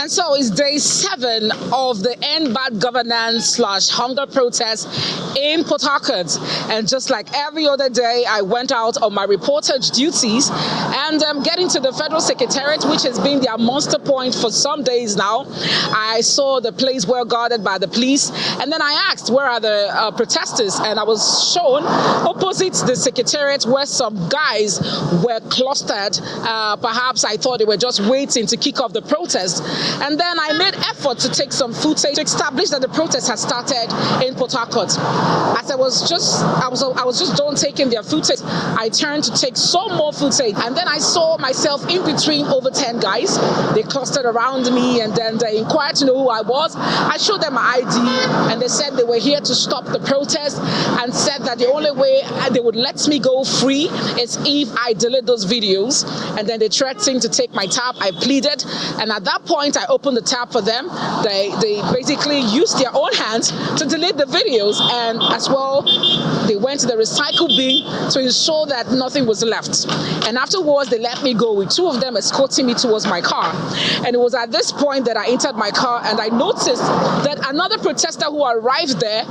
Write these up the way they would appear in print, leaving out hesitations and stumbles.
And so it's day 7 of the End Bad Governance / hunger protest in Port Harcourt. And just like every other day, I went out on my reportage duties and getting to the Federal Secretariat, which has been their monster point for some days now. I saw the place well guarded by the police. And then I asked, where are the protesters? And I was shown opposite the Secretariat where some guys were clustered. Perhaps I thought they were just waiting to kick off the protest. And then I made effort to take some footage to establish that the protest had started in Port Harcourt. As I was just done taking their footage, I turned to take some more footage, and then I saw myself in between over 10 guys. They clustered around me, and then they inquired to know who I was. I showed them my ID, and they said they were here to stop the protest, and said that the only way they would let me go free is if I delete those videos. And then they threatened to take my tab. I pleaded, and at that point I opened the tab for them. They basically used their own hands to delete the videos, and as well they went to the recycle bin to ensure that nothing was left. And afterwards they let me go, with 2 of them escorting me towards my car. And it was at this point that I entered my car, and I noticed that another protester who arrived there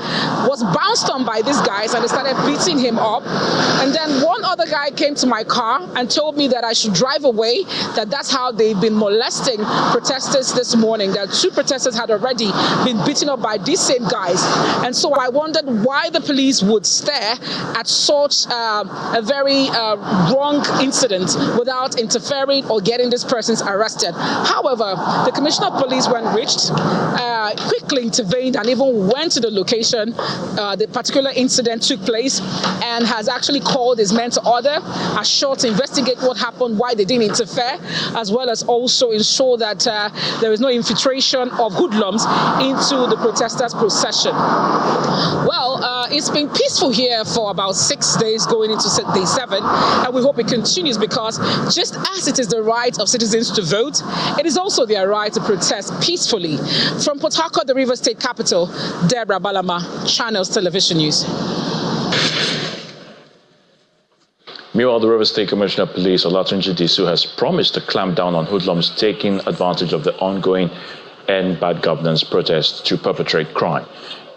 was bounced on by these guys, and they started beating him up. And then one other guy came to my car and told me that I should drive away, that that's how they've been molesting protesters this morning. That 2 protesters had already been beaten up by these same guys. And so I wondered why the police would stare at such a very wrong incident without interfering or getting these persons arrested. However, the Commissioner of Police, when reached, quickly intervened and even went to the location the particular incident took place, and has actually called his men to order, assured to investigate what happened, why they didn't interfere, as well as also ensure that there is no infiltration of hoodlums into the protesters' procession. Well, it's been peaceful here for about 6 days going into day 7, and we hope it continues, because just as it is the right of citizens to vote, it is also their right to protest peacefully. From Port Harcourt, the Rivers State capital, Deborah Balama, Channels Television News. Meanwhile, the Rivers State Commissioner of Police, Olatunji Disu, has promised to clamp down on hoodlums taking advantage of the ongoing End Bad Governance protest to perpetrate crime.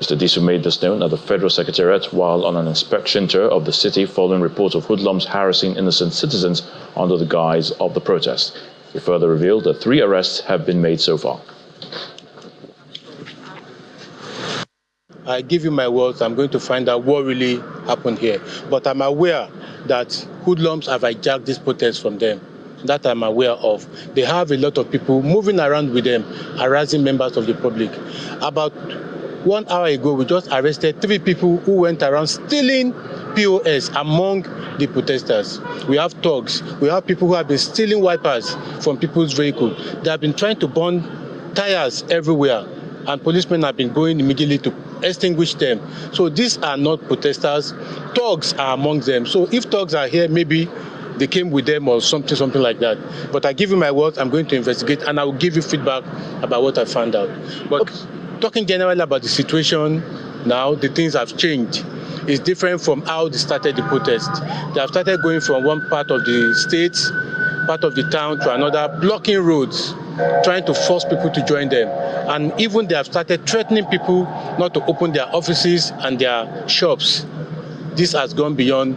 Mr. Disu made this known at the Federal Secretariat while on an inspection tour of the city following reports of hoodlums harassing innocent citizens under the guise of the protest. He further revealed that 3 arrests have been made so far. I give you my words, I'm going to find out what really happened here. But I'm aware that hoodlums have hijacked this protest from them. That I'm aware of. They have a lot of people moving around with them, harassing members of the public. About 1 hour ago, we just arrested 3 people who went around stealing POS among the protesters. We have thugs. We have people who have been stealing wipers from people's vehicles. They have been trying to burn tires everywhere, and policemen have been going immediately to extinguish them. So these are not protesters. Thugs are among them. So if thugs are here, maybe they came with them or something like that. But I give you my word, I'm going to investigate, and I will give you feedback about what I found out. But talking generally about the situation now, the things have changed. It's different from how they started the protest. They have started going from one part of the state, part of the town to another, blocking roads, trying to force people to join them. And even they have started threatening people not to open their offices and their shops. This has gone beyond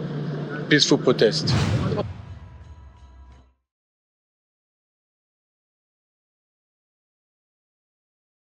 peaceful protest.